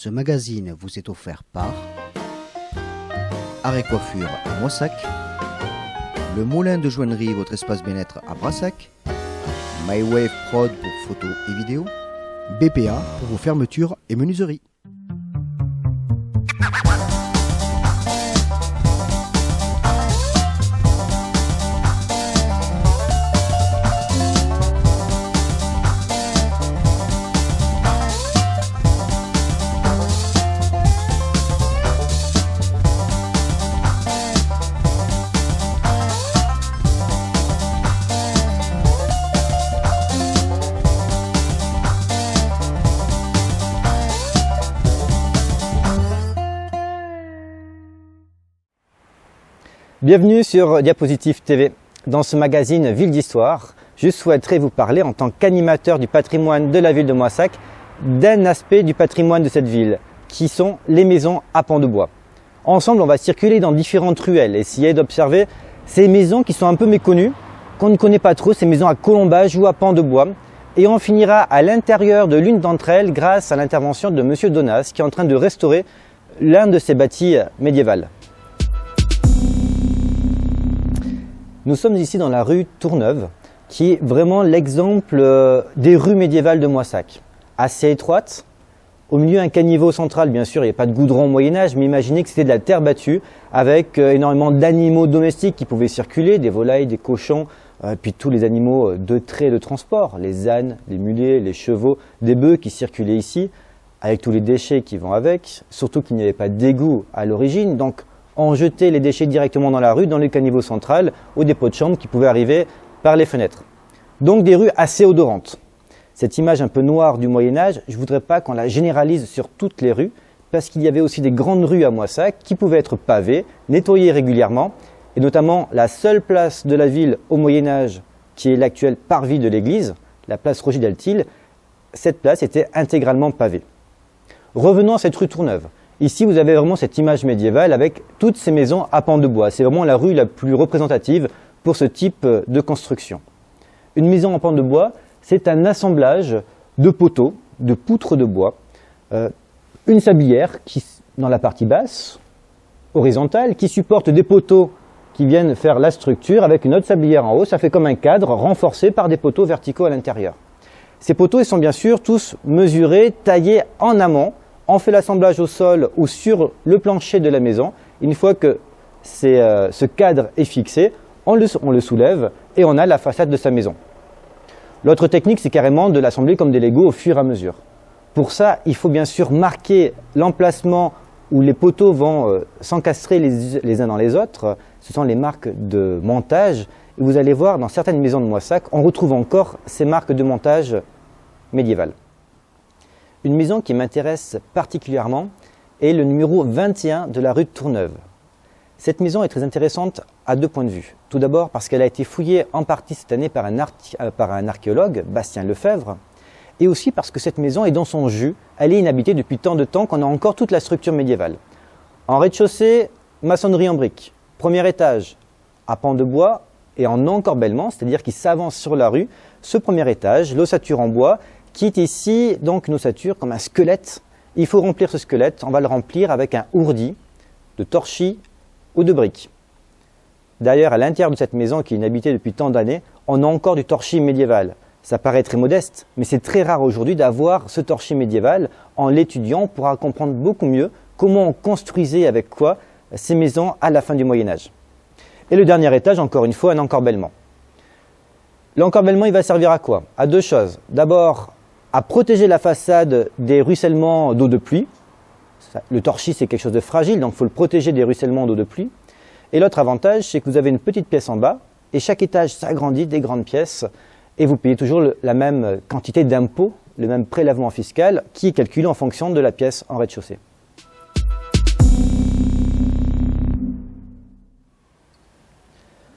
Ce magazine vous est offert par Arrêt Coiffure à Moissac, le Moulin de Joinnerie, votre espace bien-être à Brassac, MyWave Prod pour photos et vidéos, BPA pour vos fermetures et menuiseries. Bienvenue sur Diapositive TV. Dans ce magazine Ville d'Histoire, je souhaiterais vous parler en tant qu'animateur du patrimoine de la ville de Moissac d'un aspect du patrimoine de cette ville, qui sont les maisons à pans de bois. Ensemble, on va circuler dans différentes ruelles, essayer d'observer ces maisons qui sont un peu méconnues, qu'on ne connaît pas trop, ces maisons à colombage ou à pans de bois. Et on finira à l'intérieur de l'une d'entre elles grâce à l'intervention de M. Donas, qui est en train de restaurer l'un de ces bâtis médiévaux. Nous sommes ici dans la rue Tourneuve, qui est vraiment l'exemple des rues médiévales de Moissac. Assez étroite, au milieu un caniveau central, bien sûr, il n'y a pas de goudron au Moyen-Âge, mais imaginez que c'était de la terre battue, avec énormément d'animaux domestiques qui pouvaient circuler, des volailles, des cochons, puis tous les animaux de trait de transport, les ânes, les mulets, les chevaux, des bœufs qui circulaient ici, avec tous les déchets qui vont avec, surtout qu'il n'y avait pas d'égout à l'origine, donc on jetait les déchets directement dans la rue, dans le caniveau central, au dépôt de chambre qui pouvait arriver par les fenêtres. Donc des rues assez odorantes. Cette image un peu noire du Moyen-Âge, je ne voudrais pas qu'on la généralise sur toutes les rues, parce qu'il y avait aussi des grandes rues à Moissac qui pouvaient être pavées, nettoyées régulièrement, et notamment la seule place de la ville au Moyen-Âge, qui est l'actuel parvis de l'église, la place Roger d'Altil, cette place était intégralement pavée. Revenons à cette rue Tourneuve. Ici, vous avez vraiment cette image médiévale avec toutes ces maisons à pans de bois. C'est vraiment la rue la plus représentative pour ce type de construction. Une maison en pans de bois, c'est un assemblage de poteaux, de poutres de bois, une sablière qui, dans la partie basse, horizontale, qui supporte des poteaux qui viennent faire la structure avec une autre sablière en haut. Ça fait comme un cadre renforcé par des poteaux verticaux à l'intérieur. Ces poteaux, ils sont bien sûr tous mesurés, taillés en amont. On fait l'assemblage au sol ou sur le plancher de la maison. Une fois que ce cadre est fixé, on le soulève et on a la façade de sa maison. L'autre technique, c'est carrément de l'assembler comme des Legos au fur et à mesure. Pour ça, il faut bien sûr marquer l'emplacement où les poteaux vont s'encastrer les uns dans les autres. Ce sont les marques de montage. Et vous allez voir, dans certaines maisons de Moissac, on retrouve encore ces marques de montage médiévales. Une maison qui m'intéresse particulièrement est le numéro 21 de la rue de Tourneuve. Cette maison est très intéressante à deux points de vue. Tout d'abord parce qu'elle a été fouillée en partie cette année par un archéologue, Bastien Lefebvre, et aussi parce que cette maison est dans son jus, elle est inhabitée depuis tant de temps qu'on a encore toute la structure médiévale. En rez-de-chaussée, maçonnerie en briques. Premier étage, à pans de bois et en encorbellement, c'est-à-dire qu'il s'avance sur la rue. Ce premier étage, l'ossature en bois, qui est ici donc une ossature comme un squelette. Il faut remplir ce squelette, on va le remplir avec un ourdi de torchis ou de briques. D'ailleurs, à l'intérieur de cette maison qui est inhabitée depuis tant d'années, on a encore du torchis médiéval. Ça paraît très modeste, mais c'est très rare aujourd'hui d'avoir ce torchis médiéval. En l'étudiant, on pourra comprendre beaucoup mieux comment on construisait avec quoi ces maisons à la fin du Moyen-Âge. Et le dernier étage, encore une fois, un encorbellement. L'encorbellement, il va servir à quoi? À deux choses. D'abord, à protéger la façade des ruissellements d'eau de pluie. Le torchis, c'est quelque chose de fragile, donc il faut le protéger des ruissellements d'eau de pluie. Et l'autre avantage, c'est que vous avez une petite pièce en bas, et chaque étage s'agrandit des grandes pièces, et vous payez toujours la même quantité d'impôts, le même prélèvement fiscal, qui est calculé en fonction de la pièce en rez-de-chaussée.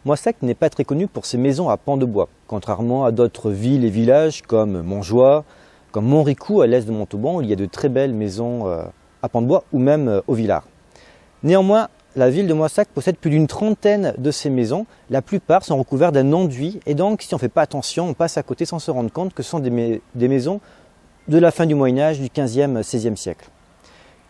Moissac n'est pas très connu pour ses maisons à pans de bois, contrairement à d'autres villes et villages comme Montjoie, comme Montricou à l'est de Montauban, où il y a de très belles maisons à pans de bois, ou même au Villard. Néanmoins, la ville de Moissac possède plus d'une trentaine de ces maisons. La plupart sont recouvertes d'un enduit, et donc si on ne fait pas attention, on passe à côté sans se rendre compte que ce sont des maisons de la fin du Moyen-Âge, du XVe, XVIe siècle.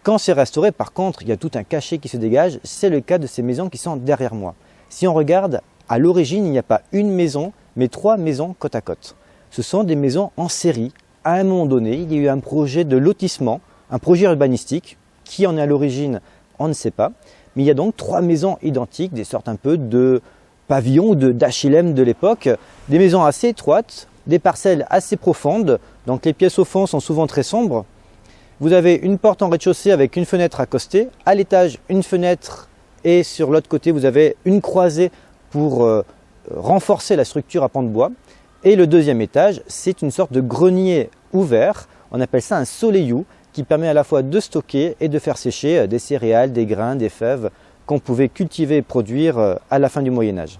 Quand c'est restauré, par contre, il y a tout un cachet qui se dégage. C'est le cas de ces maisons qui sont derrière moi. Si on regarde, à l'origine, il n'y a pas une maison, mais 3 maisons côte à côte. Ce sont des maisons en série. À un moment donné, il y a eu un projet de lotissement, un projet urbanistique. Qui en est à l'origine, on ne sait pas. Mais il y a donc 3 maisons identiques, des sortes un peu de pavillons ou d'HLM de l'époque. Des maisons assez étroites, des parcelles assez profondes. Donc les pièces au fond sont souvent très sombres. Vous avez une porte en rez-de-chaussée avec une fenêtre accostée. À l'étage, une fenêtre et sur l'autre côté, vous avez une croisée pour renforcer la structure à pans de bois. Et le deuxième étage, c'est une sorte de grenier ouvert. On appelle ça un soleilloux qui permet à la fois de stocker et de faire sécher des céréales, des grains, des fèves qu'on pouvait cultiver et produire à la fin du Moyen-Âge.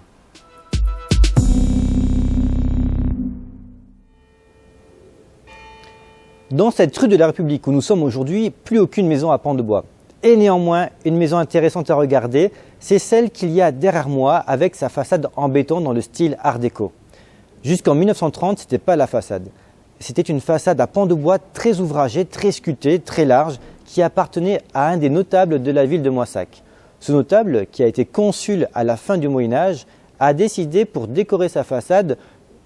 Dans cette rue de la République où nous sommes aujourd'hui, plus aucune maison à pans de bois. Et néanmoins, une maison intéressante à regarder, c'est celle qu'il y a derrière moi avec sa façade en béton dans le style art déco. Jusqu'en 1930, ce n'était pas la façade. C'était une façade à pans de bois très ouvragée, très sculptée, très large, qui appartenait à un des notables de la ville de Moissac. Ce notable, qui a été consul à la fin du Moyen-Âge, a décidé pour décorer sa façade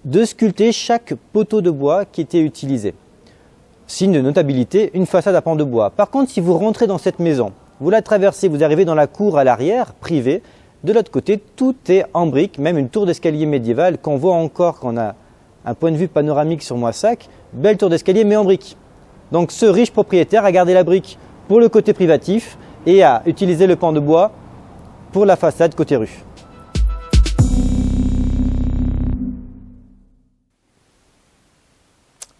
de sculpter chaque poteau de bois qui était utilisé. Signe de notabilité, une façade à pans de bois. Par contre, si vous rentrez dans cette maison, vous la traversez, vous arrivez dans la cour à l'arrière, privée. De l'autre côté, tout est en briques, même une tour d'escalier médiévale qu'on voit encore quand on a un point de vue panoramique sur Moissac. Belle tour d'escalier, mais en briques. Donc ce riche propriétaire a gardé la brique pour le côté privatif et a utilisé le pan de bois pour la façade côté rue.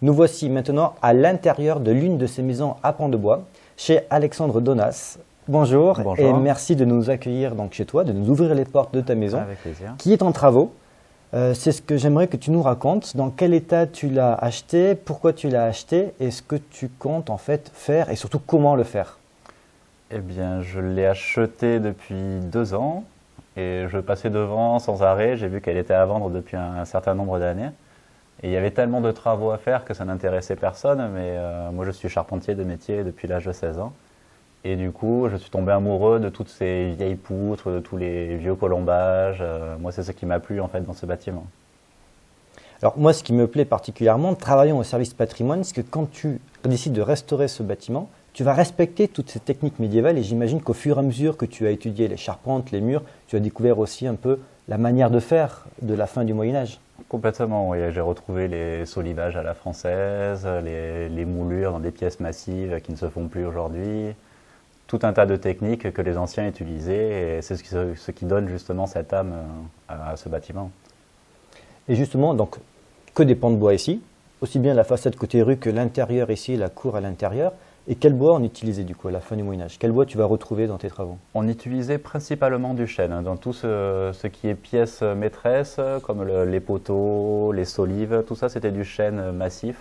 Nous voici maintenant à l'intérieur de l'une de ces maisons à pans de bois, chez Alexandre Donas. Bonjour, Bonjour. Et merci de nous accueillir donc chez toi, de nous ouvrir les portes de ta maison, Avec plaisir. qui est en travaux. C'est ce que j'aimerais que tu nous racontes. Dans quel état tu l'as acheté, pourquoi tu l'as acheté et ce que tu comptes en fait faire et surtout comment le faire. Eh bien, je l'ai acheté depuis 2 ans et je passais devant sans arrêt. J'ai vu qu'elle était à vendre depuis un certain nombre d'années. Et il y avait tellement de travaux à faire que ça n'intéressait personne. Mais moi, je suis charpentier de métier depuis l'âge de 16 ans. Et du coup, je suis tombé amoureux de toutes ces vieilles poutres, de tous les vieux colombages. Moi, c'est ce qui m'a plu en fait dans ce bâtiment. Alors moi, ce qui me plaît particulièrement, travaillant au service patrimoine, c'est que quand tu décides de restaurer ce bâtiment, tu vas respecter toutes ces techniques médiévales et j'imagine qu'au fur et à mesure que tu as étudié les charpentes, les murs, tu as découvert aussi un peu la manière de faire de la fin du Moyen-Âge. Complètement, oui. J'ai retrouvé les solivages à la française, les moulures dans des pièces massives qui ne se font plus aujourd'hui. Tout un tas de techniques que les anciens utilisaient et c'est ce qui donne justement cette âme à ce bâtiment. Et justement, donc, que des pans de bois ici, aussi bien la façade côté rue que l'intérieur ici, la cour à l'intérieur. Et quel bois on utilisait du coup à la fin du Moyen-Âge? Quel bois tu vas retrouver dans tes travaux? On utilisait principalement du chêne, dans tout ce qui est pièces maîtresses, comme les poteaux, les solives, tout ça c'était du chêne massif.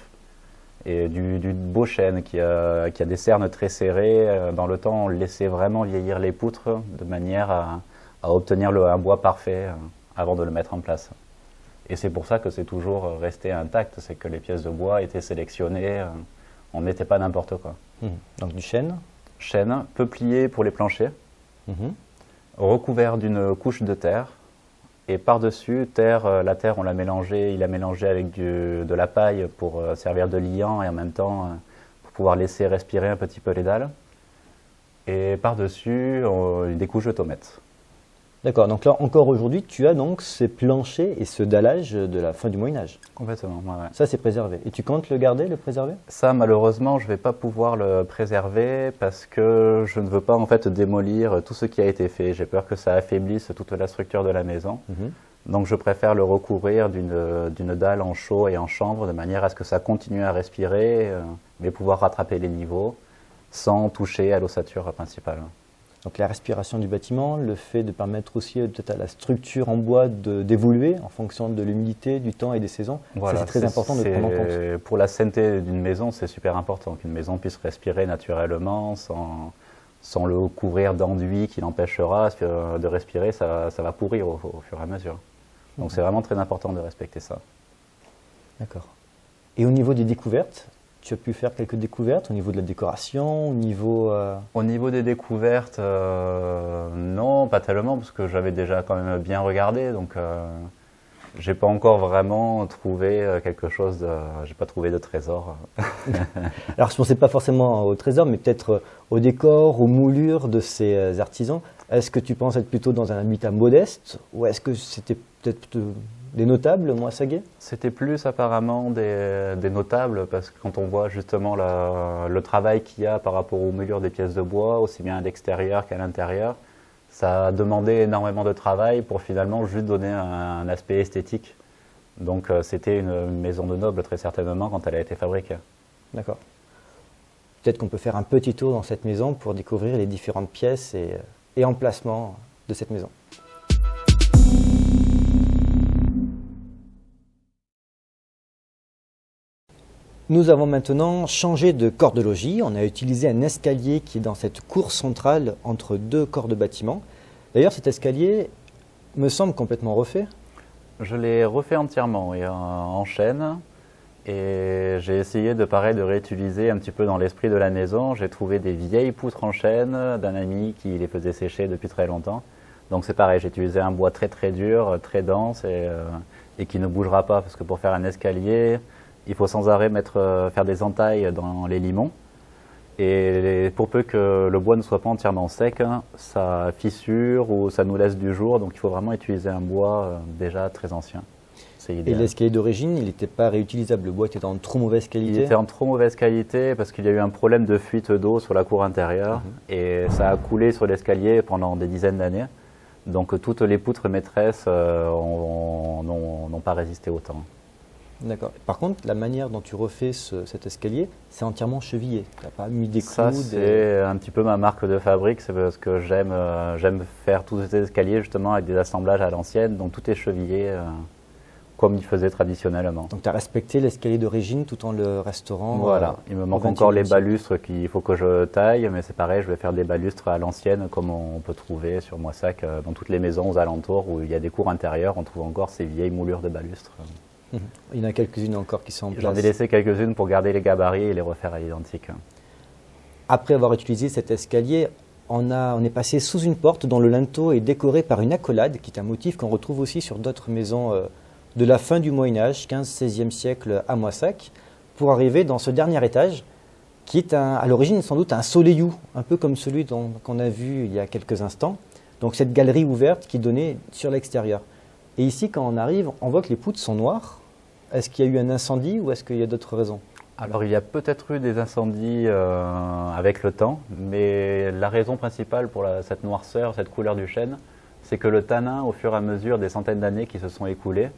Et du beau chêne qui a des cernes très serrées. Dans le temps, on laissait vraiment vieillir les poutres de manière à obtenir un bois parfait avant de le mettre en place. Et c'est pour ça que c'est toujours resté intact, c'est que les pièces de bois étaient sélectionnées, on ne mettait pas n'importe quoi. Donc du chêne. Chêne, peuplier pour les planchers, recouvert d'une couche de terre. Et par-dessus, la terre, on l'a mélangée, il a mélangé avec de la paille pour servir de liant et en même temps pour pouvoir laisser respirer un petit peu les dalles. Et par-dessus, des couches de tomates. D'accord, donc là encore aujourd'hui, tu as donc ces planchers et ce dallage de la fin du Moyen-Âge. Complètement, ouais. Ça c'est préservé. Et tu comptes le garder, le préserver? Ça, malheureusement, je ne vais pas pouvoir le préserver parce que je ne veux pas en fait démolir tout ce qui a été fait. J'ai peur que ça affaiblisse toute la structure de la maison. Donc je préfère le recouvrir d'une dalle en chaud et en chanvre de manière à ce que ça continue à respirer, mais pouvoir rattraper les niveaux sans toucher à l'ossature principale. Donc la respiration du bâtiment, le fait de permettre aussi peut-être à la structure en bois d'évoluer en fonction de l'humidité, du temps et des saisons. Voilà, c'est très important de prendre en compte. Pour la sainteté d'une maison, c'est super important qu'une maison puisse respirer naturellement sans le couvrir d'enduit qui l'empêchera de respirer, ça va pourrir au fur et à mesure. Donc c'est vraiment très important de respecter ça. D'accord. Et au niveau des découvertes, tu as pu faire quelques découvertes au niveau de la décoration, au niveau… Au niveau des découvertes, non, pas tellement, parce que j'avais déjà quand même bien regardé, donc j'ai pas encore vraiment trouvé quelque chose j'ai pas trouvé de trésor. Alors je ne pensais pas forcément au trésor, mais peut-être au décor, aux moulures de ces artisans. Est-ce que tu penses être plutôt dans un habitat modeste, ou est-ce que c'était peut-être des notables moissaguais? C'était plus apparemment des notables, parce que quand on voit justement le travail qu'il y a par rapport aux moulures des pièces de bois, aussi bien à l'extérieur qu'à l'intérieur, ça a demandé énormément de travail pour finalement juste donner un aspect esthétique. Donc c'était une maison de noble très certainement quand elle a été fabriquée. D'accord. Peut-être qu'on peut faire un petit tour dans cette maison pour découvrir les différentes pièces et emplacements de cette maison. Nous avons maintenant changé de corps de logis. On a utilisé un escalier qui est dans cette cour centrale entre deux corps de bâtiment. D'ailleurs, cet escalier me semble complètement refait. Je l'ai refait entièrement et en chêne. Et j'ai essayé de réutiliser un petit peu dans l'esprit de la maison. J'ai trouvé des vieilles poutres en chêne d'un ami qui les faisait sécher depuis très longtemps. Donc c'est pareil, j'ai utilisé un bois très très dur, très dense et qui ne bougera pas, parce que pour faire un escalier, il faut sans arrêt faire des entailles dans les limons. Et pour peu que le bois ne soit pas entièrement sec, ça fissure ou ça nous laisse du jour. Donc il faut vraiment utiliser un bois déjà très ancien. Et l'escalier d'origine, il n'était pas réutilisable, le bois était en trop mauvaise qualité? Il était en trop mauvaise qualité parce qu'il y a eu un problème de fuite d'eau sur la cour intérieure et ça a coulé sur l'escalier pendant des dizaines d'années. Donc toutes les poutres maîtresses n'ont pas résisté au temps. D'accord. Par contre, la manière dont tu refais cet escalier, c'est entièrement chevillé. Tu n'as pas mis des clous? Ça, c'est un petit peu ma marque de fabrique. C'est parce que j'aime faire tous ces escaliers justement avec des assemblages à l'ancienne. Donc tout est chevillé comme il faisait traditionnellement. Donc tu as respecté l'escalier d'origine tout en le restaurant? Voilà. Il me manque encore les balustres qu'il faut que je taille. Mais c'est pareil, je vais faire des balustres à l'ancienne comme on peut trouver sur Moissac. Dans toutes les maisons aux alentours où il y a des cours intérieures, on trouve encore ces vieilles moulures de balustres. Il y en a quelques-unes encore qui sont en place. J'en ai laissé quelques-unes pour garder les gabarits et les refaire à l'identique. Après avoir utilisé cet escalier, on est passé sous une porte dont le linteau est décoré par une accolade, qui est un motif qu'on retrouve aussi sur d'autres maisons de la fin du Moyen-Âge, 15-16e siècle à Moissac, pour arriver dans ce dernier étage, qui est à l'origine sans doute un soleillou, un peu comme celui qu'on a vu il y a quelques instants. Donc cette galerie ouverte qui donnait sur l'extérieur. Et ici, quand on arrive, on voit que les poutres sont noires. Est-ce qu'il y a eu un incendie ou est-ce qu'il y a d'autres raisons? Alors il y a peut-être eu des incendies avec le temps, mais la raison principale pour cette noirceur, cette couleur du chêne, c'est que le tanin, au fur et à mesure des centaines d'années qui se sont écoulées,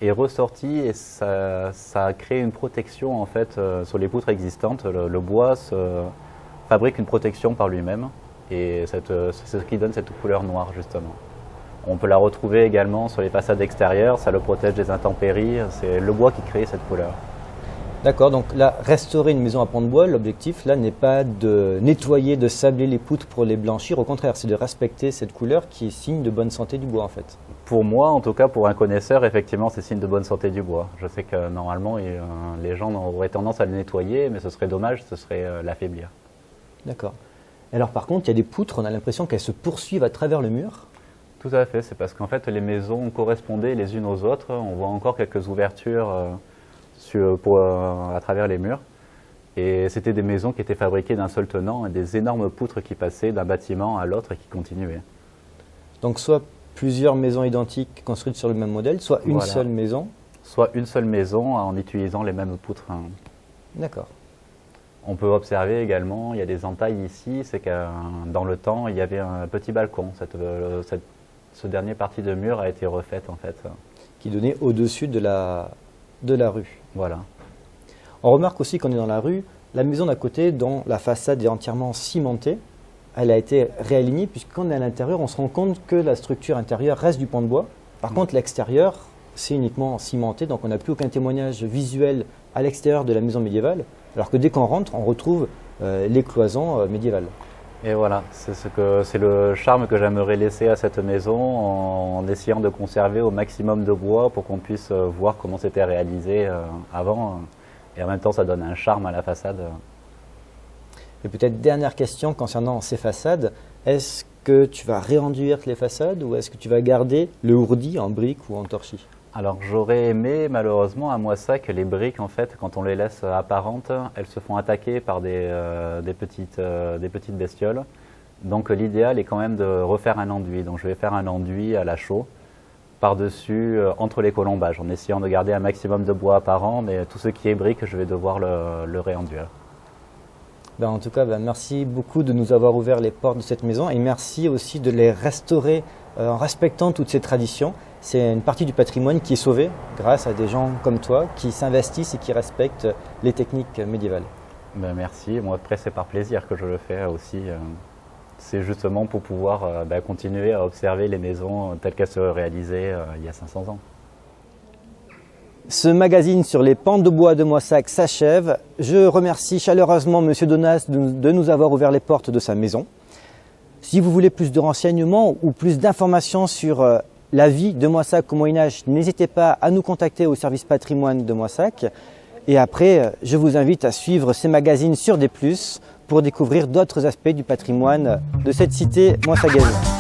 est ressorti et ça a créé une protection en fait sur les poutres existantes. Le bois fabrique une protection par lui-même et c'est ce qui donne cette couleur noire justement. On peut la retrouver également sur les façades extérieures, ça le protège des intempéries, c'est le bois qui crée cette couleur. D'accord, donc là, restaurer une maison à pans de bois, l'objectif là n'est pas de nettoyer, de sabler les poutres pour les blanchir, au contraire, c'est de respecter cette couleur qui est signe de bonne santé du bois en fait. Pour moi, en tout cas pour un connaisseur, effectivement c'est signe de bonne santé du bois. Je sais que normalement les gens auraient tendance à le nettoyer, mais ce serait dommage, ce serait l'affaiblir. D'accord. Alors par contre, il y a des poutres, on a l'impression qu'elles se poursuivent à travers le mur. Tout à fait, c'est parce qu'en fait les maisons correspondaient les unes aux autres. On voit encore quelques ouvertures à travers les murs. Et c'était des maisons qui étaient fabriquées d'un seul tenant et des énormes poutres qui passaient d'un bâtiment à l'autre et qui continuaient. Donc soit plusieurs maisons identiques construites sur le même modèle, soit une seule maison. Soit une seule maison en utilisant les mêmes poutres. D'accord. On peut observer également, il y a des entailles ici, c'est que dans le temps, il y avait un petit balcon. Ce dernier partie de mur a été refaite en fait. Qui donnait au-dessus de la rue. Voilà. On remarque aussi qu'on est dans la rue, la maison d'à côté dont la façade est entièrement cimentée, elle a été réalignée puisque quand on est à l'intérieur, on se rend compte que la structure intérieure reste du pan de bois. Par contre, l'extérieur, c'est uniquement cimenté, donc on n'a plus aucun témoignage visuel à l'extérieur de la maison médiévale, alors que dès qu'on rentre, on retrouve les cloisons médiévales. Et voilà, c'est le charme que j'aimerais laisser à cette maison en essayant de conserver au maximum de bois pour qu'on puisse voir comment c'était réalisé avant. Et en même temps, ça donne un charme à la façade. Et peut-être dernière question concernant ces façades, est-ce que tu vas réenduire les façades ou est-ce que tu vas garder le ourdi en briques ou en torchis? Alors j'aurais aimé, malheureusement, à Moissac, les briques, en fait, quand on les laisse apparentes, elles se font attaquer par des petites bestioles. Donc l'idéal est quand même de refaire un enduit. Donc je vais faire un enduit à la chaux, par-dessus, entre les colombages, en essayant de garder un maximum de bois apparent, mais tout ce qui est briques, je vais devoir le réenduire. En tout cas, merci beaucoup de nous avoir ouvert les portes de cette maison et merci aussi de les restaurer en respectant toutes ces traditions. C'est une partie du patrimoine qui est sauvée grâce à des gens comme toi qui s'investissent et qui respectent les techniques médiévales. Merci. Moi, après, c'est par plaisir que je le fais aussi. C'est justement pour pouvoir continuer à observer les maisons telles qu'elles se réalisaient il y a 500 ans. Ce magazine sur les pans de bois de Moissac s'achève. Je remercie chaleureusement Monsieur Donas de nous avoir ouvert les portes de sa maison. Si vous voulez plus de renseignements ou plus d'informations sur la vie de Moissac au Moyen-Âge, n'hésitez pas à nous contacter au service patrimoine de Moissac. Et après, je vous invite à suivre ces magazines sur des plus pour découvrir d'autres aspects du patrimoine de cette cité moissagaise.